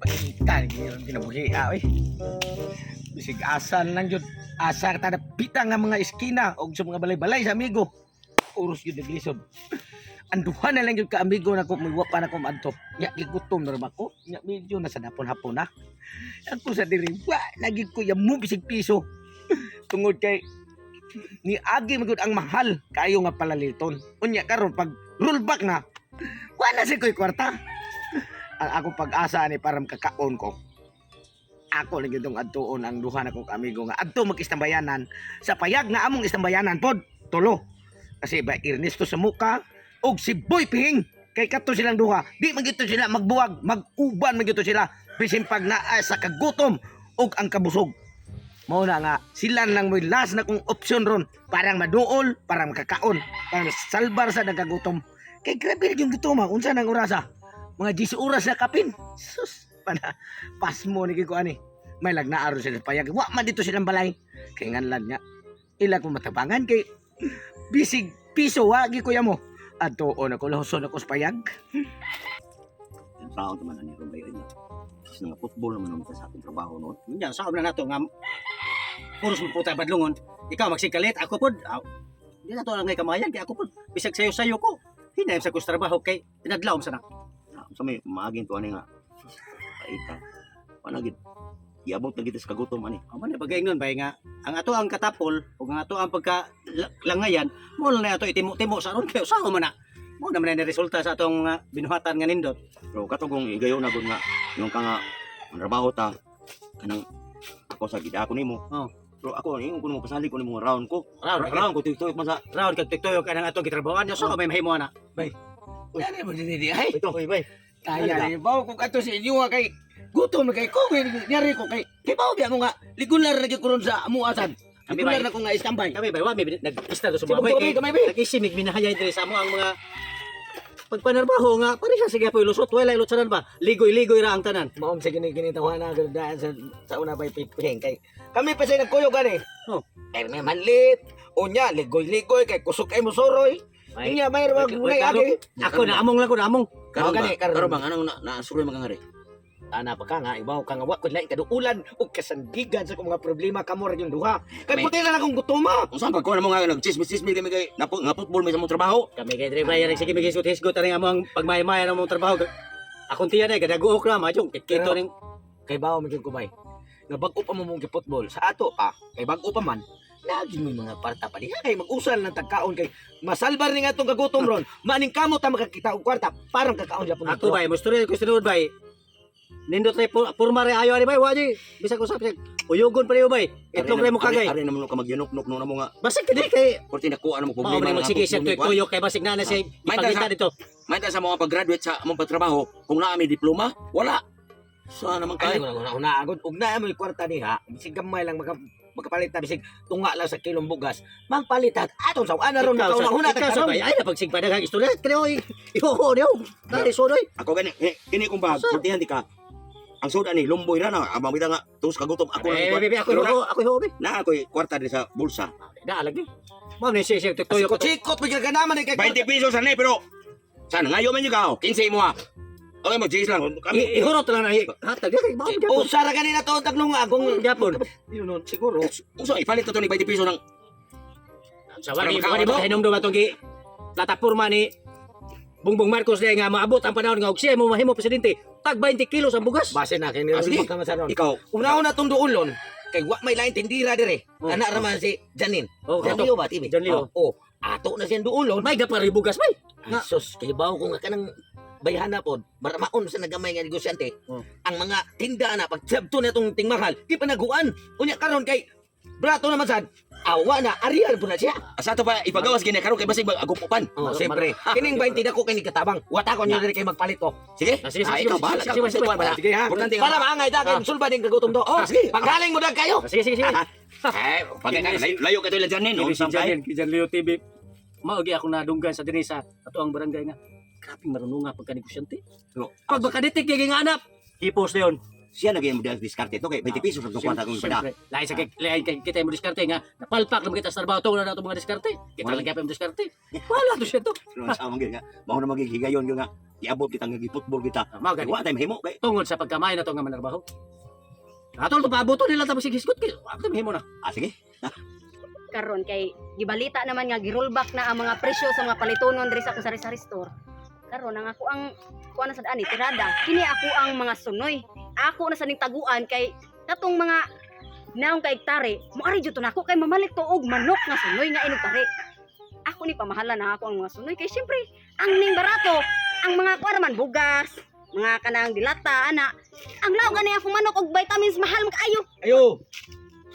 Pagkitan, yung kinabuhi, eh. Bisig asan lang yun. Asa ka pita nga mga eskina o sa mga balay-balay sa amigo. Uros yun naglisod. Anduhan na lang yun ka amigo na ko, maywa pa na ko maadto. Nya, ligutom na rin ako. Nya, medyo nasa hapon-hapon na. Ako sa diri, naging ko yung mo bisig piso. Tungod kay ni agi magud ang mahal kayo nga palaliton. Unya karon pag rollback na, wala si ko'y kwarta. Ang akong pag-asa ni para makakaon ko. Ako lang itong adtuon ang duha na kong amigo nga adto mag-istambayanan sa payag nga among istambayanan pod tulo. Kasi ba Ernesto sa muka og si Boy Pihing kay kato silang duha. Di magito sila magbuwag, mag-uban magito sila bisin pag naa sa kagutom og ang kabusog. Mao na nga sila lang mo'y last na kong opsyon ron parang maduol, parang makakaon, parang salbar sa nagagutom. Kay grabe yung gutom unsa nang orasa? Mga 10 oras na kapin. Sus, pana pas mo ni ko ani. May lagnaaro sila payag. Wa man dito silang balay. Kay nganlan nga ila ko matabangan kay bisig piso wa gi kuya mo. Adtoon ako lahuson ako sa payag. Ang tao naman ani ron bayan niya. Kasi nga football naman naman sa ating trabaho noon. Yan, saan na nato nga puros mo puta badlungon. Ikaw magsikalit, ako pod. Di na to lang ngay kamayan kay ako pod. Bisag sayo-sayo ko. Hinayam sa kus trabaho kay tinadlawom sa na. Sa may maagin to ani nga. Paita. Panagid. Iabot na kita sa kagutom ani. Amo na bagay nun bay nga ang ato ang katapol ug ang ato ang pagka langayan mo na ato itimo-timo sa ron kay usaw man na. Mo naman na resulta sa atong binuhatan nga nindot. Pero katugong igayon na gud nga yung ka nga ang trabaho ta kanang ako sa gid ako nimo. Oh. Pero ako ni kuno pasali ko nimo round ko. Round ko tiktok man sa round kag tiktok kanang atong gitrabahoan so may mahimo na. Bay. Dali mo dinidi ay. Ito bay. Kaya ni bawo kung ato sa inyo nga kay gutom kay ko nyari ko kay bawo biya mo nga ligular na gyud ko ron sa amuasan. Ligular na ko nga istambay. Kami bay wa may nag-pista do sumaboy kay nag-isimig minahayay diri sa amo ang mga pagpanarbaho nga pareha sige po ilusot wala ilutsanan ba ligoy-ligoy ra ang tanan. Maom sa gini-ginitawa na gud daan sa una bay piping kay kami pa say nagkuyog ani. Oh, ay may manlit. Unya ligoy-ligoy kay kusog kay musoroy. Unya may wag ngay agi. Ako na among lang ko na among. Karo bang anong na-suroy mga ngari? Ana pa ka nga ibaw ka nga wa ko lain kaduulan ug kasandigan sa kong mga problema kamo ra yung duha. Kay puti na akong gutoma. Unsa pag ko na mo nga nag-chismis-chismis kami kay nga football may sa mong trabaho? Kami kay driver yan sige migisgot-hisgot ani nga among pagmay-maya ng mong trabaho. Akong tiyan ay gadaguok ra majong kito ning kay bawo maging kubay. Nga bag-o pa mo mong football sa ato kay bag-o pa man. Lagi mo mga parta pa diha kay mag-usal ng tagkaon kay masalbar ni nga tong kagutom ron. Maning kamot ta makakita og kwarta parang kakaon gyapon. Ato bay mo story ko sunod bay. Nindot ray purma ray ayo ani bay waji. Bisa ko sa uyugon pa niyo bay. Itlog ray mo kagay. Ari naman ka magyunok-nok no na mo nga. Basig kini kay porti na ko ano mo problema na magsige siya tuyok kay basig na siya ipakita dito. May ta sa mga pag-graduate sa among pagtrabaho kung naa may diploma wala. Saan naman kay? Una agad ug na mo kwarta diha. Bisig gamay lang magkapalit ta bisig tunga lang sa kilong bugas. Magpalit at aton sa ana ron na una ta karon. Ay na pagsig pa daghang istorya kreo iho niyo. Dali sodoy. Ako gani kini kung bag portihan di ka. Ang soda ni lumboy ra na amang bida nga tus kagutom ako na ako hobi na ako kwarta di sa bulsa da lagi mo ni siya tuyo ko sikot bigyan ka naman kay 20 pesos ani pero sana ngayo man ka 15 mo okay mo jis lang kami ihurot lang na hatag kay bawo gyapon usara kanina to taglong agong gyapon yun siguro uso ipalit to ni 20 pesos nang sa wali mo hinom do batong gi tatapurma ni Bongbong Marcos day nga maabot ang panahon nga og siya mo mahimo presidente tag 20 kilos ang bugas. Base na kay ni ka masaron. Ikaw, una-una tong duulon kay wa may lain tindira dire. Ana ra man si Janin. Jan Leo ba tibi? Jan Leo. Ato na siyang duulon. May gapari bugas may. Sus, kay bawo ko nga kanang bayhana pod maramaon sa nagamay nga negosyante. Ang mga tinda na pag sabto na tong tingmahal, di pa naguan. Unya karon kay brato naman sad. Awa na, arial po na siya. Asa to pa ipagawas gini karon kay basig agupupan. Oh, siyempre. Kining 20 dako kay ni katabang. Wata ko niyo diri kay magpalit ko. Sige. Sige, ikaw bahala. Sige ha. Para maangay ta kay sulba din kagutom do. Oh, sige. Pagaling mo dag kayo. Sige, sige, sige. Eh, layo ka to lang Janin. Kijan Leo TV. Maogi ako nadunggan sa dinhi sa ato ang barangay nga. Grabe marunong nga pagka negosyante. Pag baka detik kay nga anak. Hipos na yun. Siya lagi mo diskarte to kay 20 pesos sa kwarta kung pada. Siyempre, lain kay kita mo diskarte nga. Napalpak naman kita sa trabaho to na nato mga diskarte. Kita Wala. lagi pa yung diskarte. Wala to siya to. Pero sa among nga, mao na maghigayon nga. Iabot kita nga giputbol kita. Mao Kay gani. wa tay mahimo kay. Tungod sa pagkamay na to nga manarbaho. Atol to paaboto nila tapos hiskot kay. Wa ta mahimo na. Ah sige. Karon kay gibalita naman nga girollback na ang mga presyo sa mga palitonon diri sa akong sari-sari store. Karon ang ako ang kuan sa daan tirada. Kini ako ang mga sunoy. Ako na sa ning taguan kay katong mga naong kay tare, moari jud to nako kay mamalik to og manok nga sunoy nga inog tare. Ako ni pamahalan na ako ang mga sunoy kay syempre ang ning barato, ang mga kuan man bugas, mga kanang dilata ana. Ang law gani akong manok og vitamins mahal magkaayo. Ayo.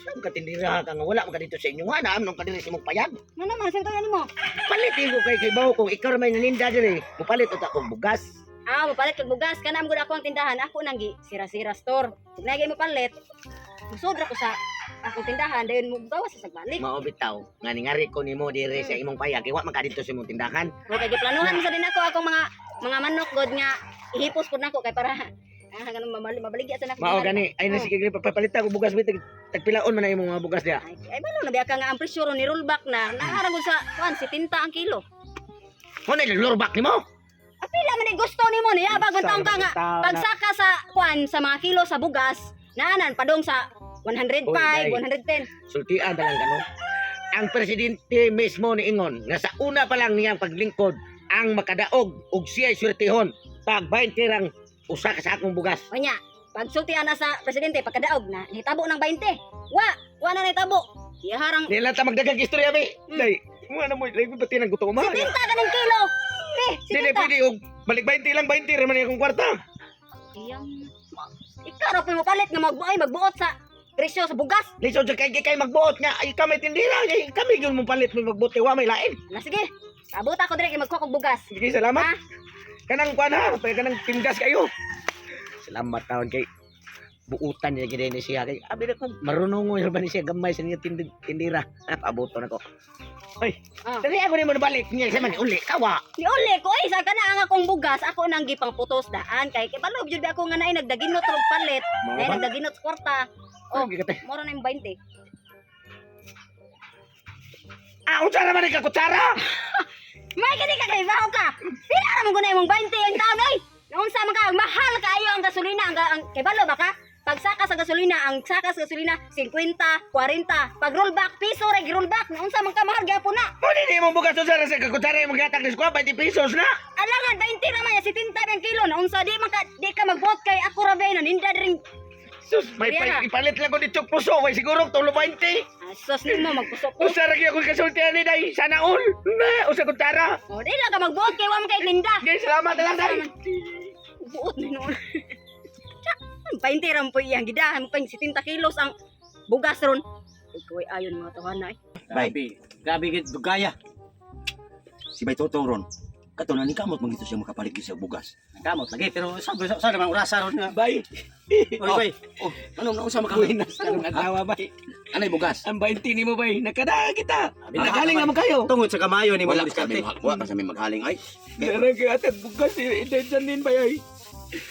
Saan ka tindira ka nga wala man ka dito sa inyo nga naam nung kadiri sa imong payag. Nga naman sa tayo nimo. Palitin ko kay bawo kung ikaw may naninda diri. Mupalit uta kog bugas. Ah, mapalit kag bugas kanam gud ako ang tindahan. Ako nang gi sira-sira store. Ug nagay mo palit. Musodra ko sa akong tindahan dayon mo gawas sa sagbalik. Mao bitaw nga ningari ko nimo diri sa imong payag kay wa man ka dito sa imong tindahan. Okay, giplanuhan mo sa din ako akong mga manok god nga ihipos pud nako kay para ganun mabaligya sa nako. Mao gani ay na sige papalitan ko bugas bitig tagpilaon man na imong mga bugas dia. Ay balo na biya ka nga ang presyo ron ni rollback na naarang gud sa 70 ang kilo. Mo na lurbak nimo. Pila man ni gusto nimo niya bagon taong ka nga pagsaka sa kwan sa mga kilo sa bugas naanan padong sa 105, Uy, day. 110. Sultian talang kano. Ang presidente mismo ni Ingon nga sa una pa lang niyang paglingkod ang makadaog ug siya'y swertehon pag 20 rang usa ka sa akong bugas. O nya, pag sultihan na sa presidente pagkadaog na hitabo ng 20. Wa na hitabo. Iharang Nila ta magdagang istorya bi. Day, mo na mo lagi pati nang gutom ma. 70 ka ng kilo. Dili pwede og balik 20 lang 20 ra man akong kwarta. Iyang ikaw ra mo palit nga magbuot sa presyo sa bugas. Lisod sa kay magbuot nga ay kami tindira ay kami gyud mo palit mo magbuot kay wa may lain. Na sige. Abot ako dire kay magkukog bugas. Sige salamat. Ha? Kanang kuan ha, pay kanang timgas kayo. Salamat taon kay buutan niya gid ni siya kay abi na ko marunong mo ba ni siya gamay sa niya tindira. Paaboto na ko. Oy, Ah. dali ako ni mo balik niya sa man uli kawa. Ni uli ko ay sa kana ang akong bugas ako nang gipang putos daan kay balo jud ako nga naay nagdaginot og palit. Mao Naay ba? nagdaginot sa kwarta. Oh, Sige kate. moro na yung 20. Ah, unsa naman ka kutsara? May kani ka kay baho ka. Pila ra mo gunay mong 20 ang taon ay. Naunsa man ka mahal kaayo ang gasolina ang kay balo ba ka? Pagsaka sa gasolina, ang saka sa gasolina 50, 40. Pag rollback piso ra rollback. Naunsa man ka mahal gyapon na. Mo di mo bugas unsa ra sa kutsara mo gatak ni squad 20 pesos na. Alangan 20 ra man 70 ang kilo. Naunsa di man ka di ka magbuot kay ako ra bay naninda ring Sus, may Riya. ipalit lang ko ni Chok Puso, way siguro tulo 20. asos nimo magpusok ko. Usa ra gyud ako kasultian ni day sana all. Na, usa kutsara. O di lang ka magbuot kay wa man kay linda. Gay salamat lang day. Buot ni noon. 20 ram po iyang gidahan pang 70 kilos ang bugas ron. Ikaw ay ayon mga tawanan ay. Grabe. Grabe gid dugaya. Si Bay Totong ron. Kato na ni kamot magito siya makapalit sa bugas. Kamot lagi pero sa naman urasa ron nga. Bay. Oy bay. Oh, anong nausa makapalit? Buenas karong adlaw bay. Anay bugas. Ang 20 nimo bay, nakada kita. Nagaling naman kayo. Tungod sa kamayo ni Wala mo pa diskarte. sa may maghaling ay. Meron kay atad bukas intention din bay ay.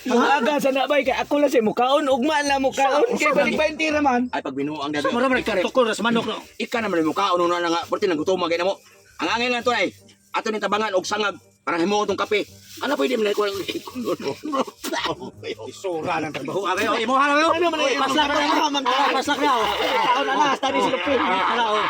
Aga sana bay kay ako lang si mukaon ugma lang mukaon kay balik 20 raman. Ay pag binuang So maro man tukol sa manok no. Ika naman mo kaon na nga porti nang gutom magay mo. Ang angel na to ay ato ni tabangan og sangag para himo tong kape. Ano pwede man ko Isura ng trabaho. Agayo imo halaw yo. Ano man ay Paslak na. Paslak na. Taon na last tabi sa lupin. Hala oh.